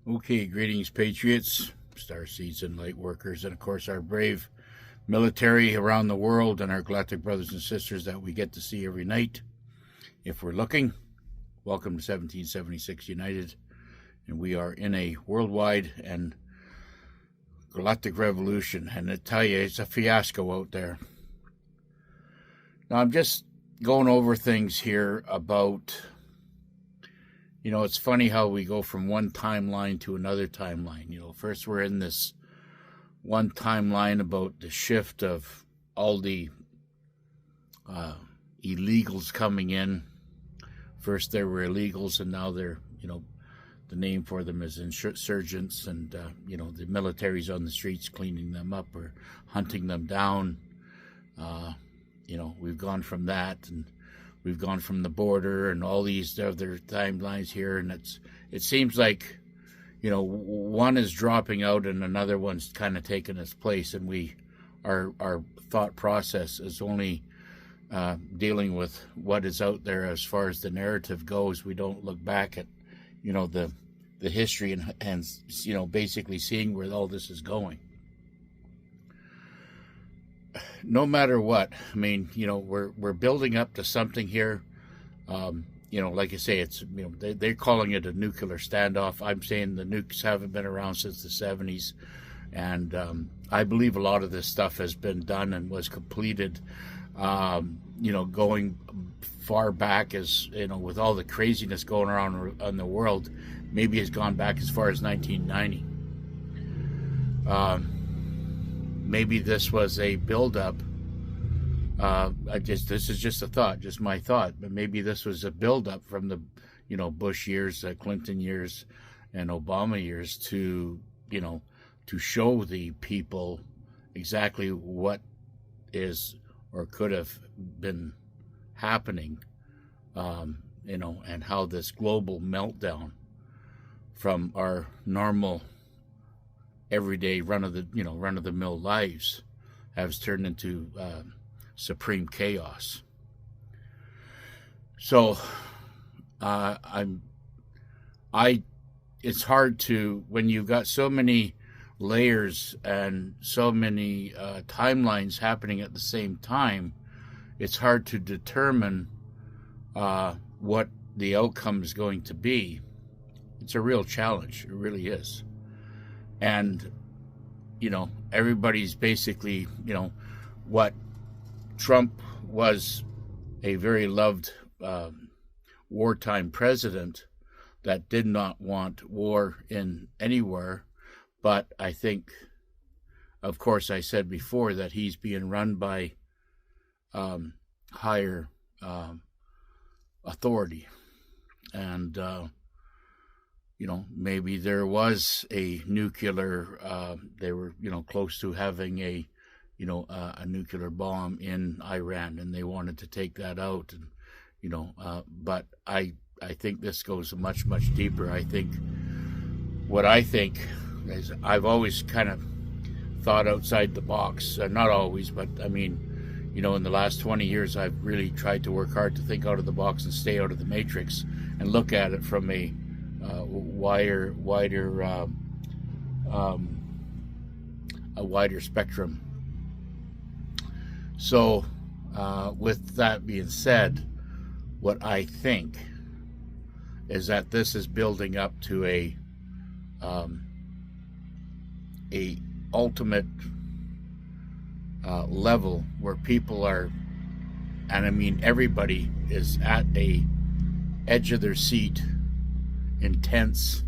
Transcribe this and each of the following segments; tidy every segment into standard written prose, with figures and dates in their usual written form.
Okay, greetings, Patriots, Starseeds, and light workers, and of course our brave military around the world and our galactic brothers and sisters that we get to see every night if we're looking. Welcome to 1776 United, and we are in a worldwide and galactic revolution, and I tell you, it's a fiasco out there. Now, I'm just going over things here about, it's funny how we go from one timeline to another timeline. First we're in this one timeline about the shift of all the illegals coming in. First there were illegals, and now they're, the name for them is insurgents, and, the military's on the streets cleaning them up or hunting them down. We've gone from that, and we've gone from the border and all these other timelines here, and it seems like, one is dropping out and another one's kind of taking its place, and our thought process is only dealing with what is out there as far as the narrative goes. We don't look back at, the history and basically seeing where all this is going. No matter what, we're building up to something here. Like I say, it's, they're calling it a nuclear standoff. I'm saying the nukes haven't been around since the 70s. And I believe a lot of this stuff has been done and was completed, going far back as, with all the craziness going around in the world, maybe has gone back as far as 1990. Maybe this was a buildup. This is just a thought, just my thought, but maybe this was a buildup from the, Bush years, Clinton years, and Obama years to show the people exactly what is or could have been happening, and how this global meltdown from our normal everyday run of the mill lives has turned into supreme chaos. So it's hard to, when you've got so many layers and so many timelines happening at the same time, it's hard to determine what the outcome is going to be. It's a real challenge. It really is. And, everybody's basically, what Trump was a very loved wartime president that did not want war in anywhere. But I think, of course, I said before that he's being run by higher authority. And, maybe there was a nuclear, they were, close to having a nuclear bomb in Iran, and they wanted to take that out. And, but I think this goes much, much deeper. I think is I've always kind of thought outside the box. Not always, but in the last 20 years, I've really tried to work hard to think out of the box and stay out of the matrix and look at it from a wider spectrum. So, with that being said, what I think is that this is building up to a ultimate level where people are, and everybody is at a edge of their seat, intense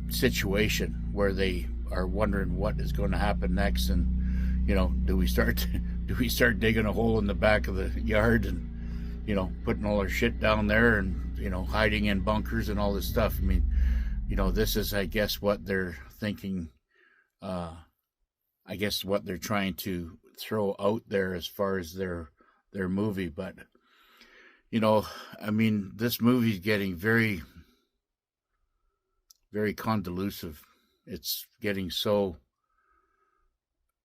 situation where they are wondering what is going to happen next. And do we start digging a hole in the back of the yard and putting all our shit down there and hiding in bunkers and all this stuff? This is, I guess, what they're thinking. I guess what they're trying to throw out there as far as their movie. But this movie's getting very, very convoluted. It's getting so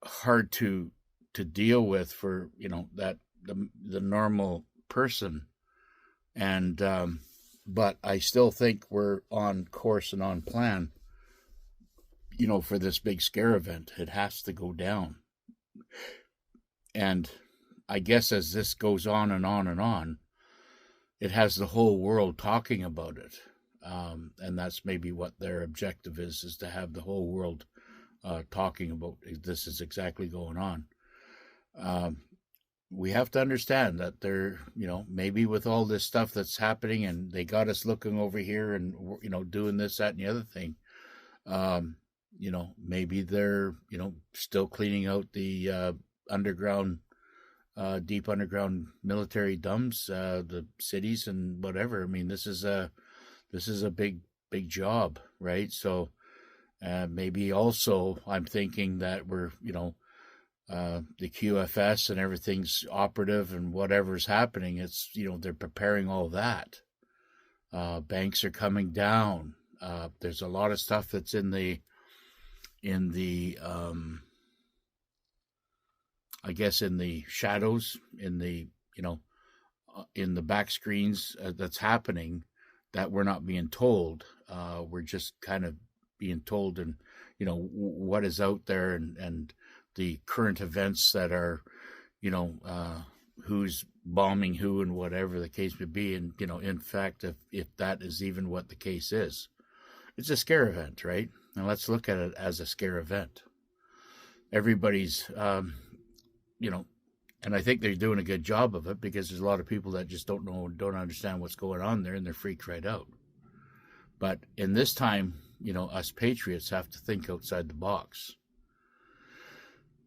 hard to deal with for that the normal person. And But I still think we're on course and on plan, for this big scare event. It has to go down. And I guess as this goes on and on and on, it has the whole world talking about it. And that's maybe what their objective is to have the whole world talking about this is exactly going on. We have to understand that they're, maybe with all this stuff that's happening and they got us looking over here and, doing this, that, and the other thing. Maybe they're, still cleaning out the underground, deep underground military dumps, the cities and whatever. I mean, this is a big job, right? So maybe also I'm thinking that we're, the QFS and everything's operative and whatever's happening, it's, they're preparing all that. Banks are coming down. There's a lot of stuff that's in the I guess in the shadows, in the back screens that's happening that we're not being told. We're just kind of being told and, what is out there and the current events that are, who's bombing who and whatever the case may be. And, in fact, if that is even what the case is, it's a scare event, right? And let's look at it as a scare event. Everybody's, and I think they're doing a good job of it because there's a lot of people that just don't understand what's going on there and they're freaked right out. But in this time, us patriots have to think outside the box.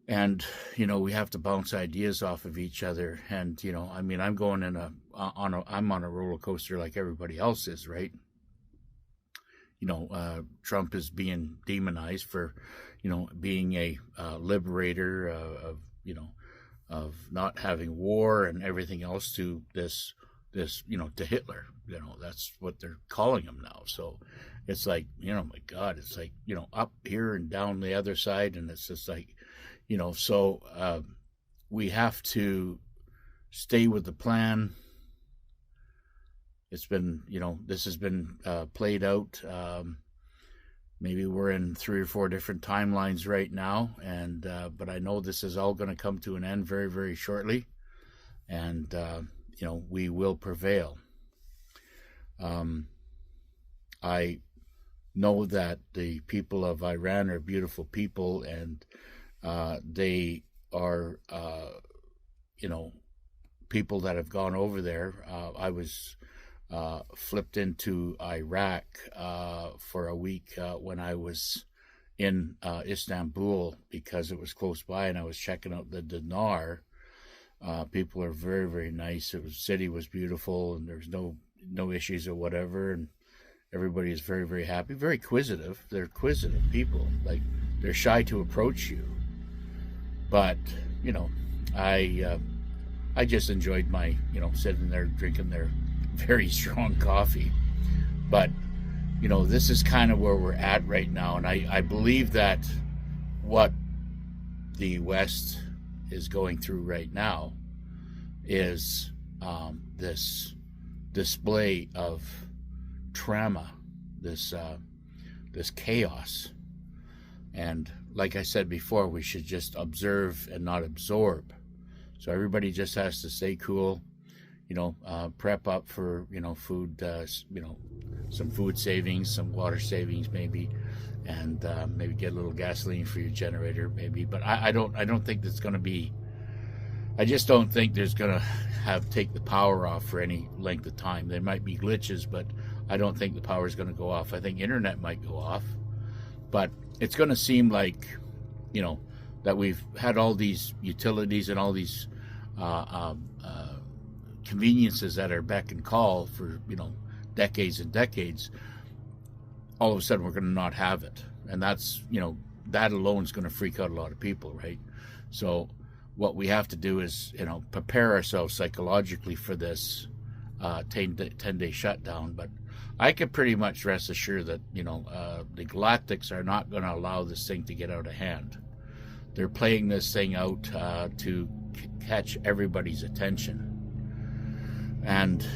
And, we have to bounce ideas off of each other. And, I'm going I'm on a roller coaster like everybody else is, right? Trump is being demonized for, being a liberator of not having war and everything else to this, to Hitler. That's what they're calling him now. So it's like, my God, it's like, up here and down the other side. And it's just like, so we have to stay with the plan. It's been, this has been played out. Maybe we're in 3 or 4 different timelines right now, and but I know this is all going to come to an end very, very shortly, and we will prevail. I know that the people of Iran are beautiful people, and they are, people that have gone over there. I was flipped into Iraq for a week when I was in Istanbul because it was close by, and I was checking out the Dinar. People are very, very nice. City was beautiful, and there's no issues or whatever, and everybody is very, very happy, very inquisitive. They're inquisitive people. Like, they're shy to approach you. But, I just enjoyed my, sitting there drinking their very strong coffee. But, this is kind of where we're at right now. And I believe that what the West is going through right now is this display of trauma, this chaos. And like I said before, we should just observe and not absorb. So everybody just has to stay cool, prep up for, food, some food savings, some water savings maybe, and maybe get a little gasoline for your generator maybe. But I don't think that's going to be, I just don't think there's going to take the power off for any length of time. There might be glitches, but I don't think the power is going to go off. I think internet might go off, but it's going to seem like, that we've had all these utilities and all these conveniences that are beck and call for, decades and decades. All of a sudden we're going to not have it. And that's, that alone is going to freak out a lot of people, right? So what we have to do is, prepare ourselves psychologically for this 10-day shutdown. But I can pretty much rest assured that, the Galactics are not going to allow this thing to get out of hand. They're playing this thing out to catch everybody's attention. And,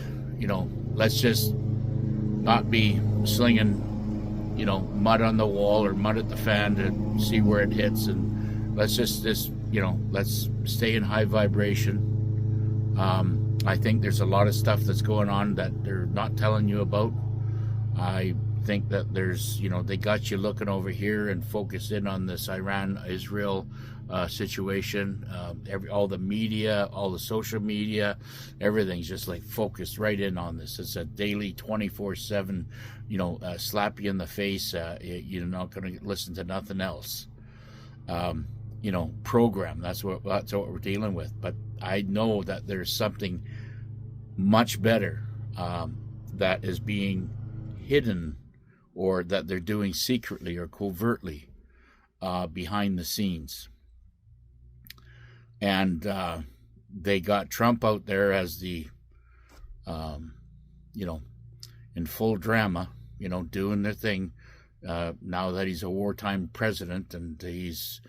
let's just not be slinging, mud on the wall or mud at the fan to see where it hits. And let's just let's stay in high vibration. I think there's a lot of stuff that's going on that they're not telling you about. I think that there's, they got you looking over here and focused in on this Iran-Israel situation. All the media, all the social media, everything's just like focused right in on this. It's a daily 24/7, slap you in the face. You're not going to listen to nothing else. Program. That's what we're dealing with. But I know that there's something much better that is being hidden, or that they're doing secretly or covertly behind the scenes. And they got Trump out there as the, in full drama, doing their thing. Now that he's a wartime president, and he's,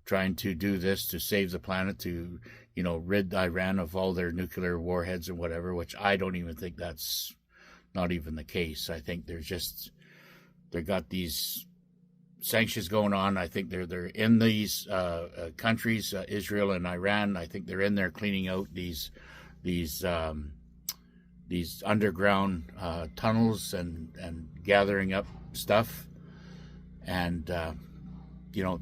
trying to do this to save the planet, to, rid Iran of all their nuclear warheads and whatever, which I don't even think that's not even the case. I think they got these sanctions going on. I think they're in these countries, Israel and Iran. I think they're in there cleaning out these underground tunnels and gathering up stuff. And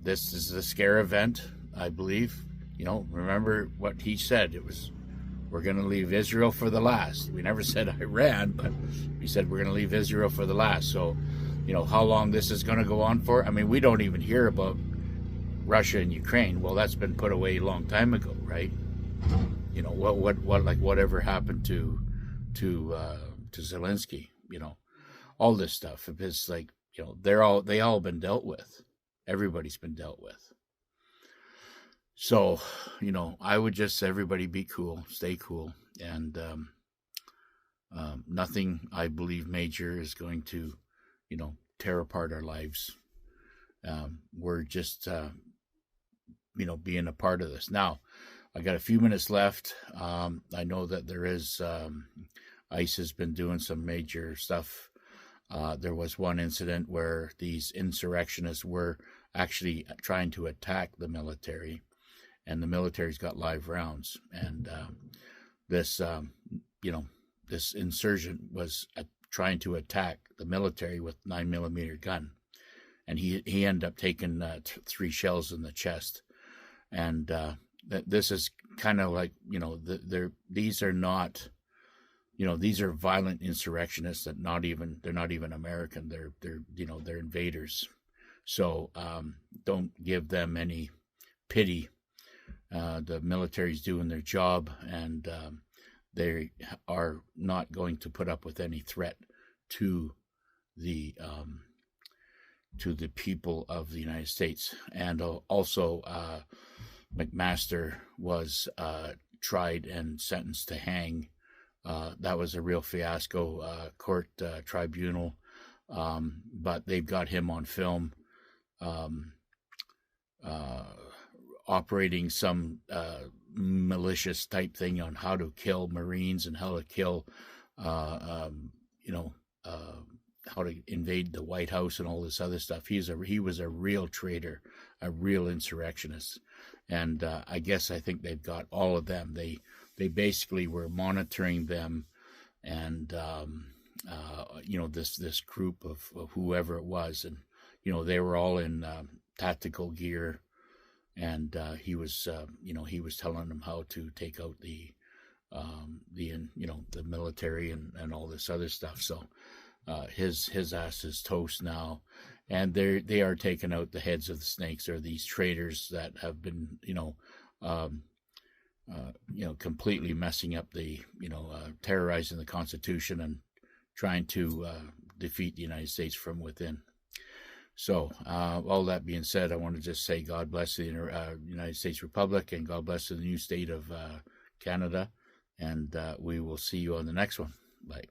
this is a scare event, I believe. Remember what he said. It was, we're going to leave Israel for the last. We never said Iran, but we said we're going to leave Israel for the last. So, how long this is going to go on for? I mean, we don't even hear about Russia and Ukraine. Well, that's been put away a long time ago, right? Whatever happened to Zelensky? All this stuff. It's like, they all been dealt with. Everybody's been dealt with. So, I would just, everybody be cool, stay cool, and nothing, I believe, major is going to, tear apart our lives. We're just, being a part of this. Now, I got a few minutes left. I know that there is, ICE has been doing some major stuff. There was one incident where these insurrectionists were actually trying to attack the military, and the military's got live rounds. And this insurgent was trying to attack the military with 9mm gun, and he ended up taking 3 shells in the chest. And this is kind of like, these are not, these are violent insurrectionists that they're not even American. They're invaders. So don't give them any pity. The military's doing their job, and they are not going to put up with any threat to the people of the United States. And also, McMaster was tried and sentenced to hang. That was a real fiasco, court tribunal, but they've got him on film operating some malicious type thing on how to kill Marines and how to kill, how to invade the White House and all this other stuff. He was a real traitor, a real insurrectionist. And I think they've got all of them. They basically were monitoring them, and this group of whoever it was, and they were all in tactical gear, and he was telling them how to take out the military and all this other stuff. So his ass is toast now, and they are taking out the heads of the snakes, or these traitors that have been completely messing up the terrorizing the Constitution and trying to defeat the United States from within. So all that being said, I want to just say God bless the United States Republic, and God bless the new state of Canada, and we will see you on the next one. Bye.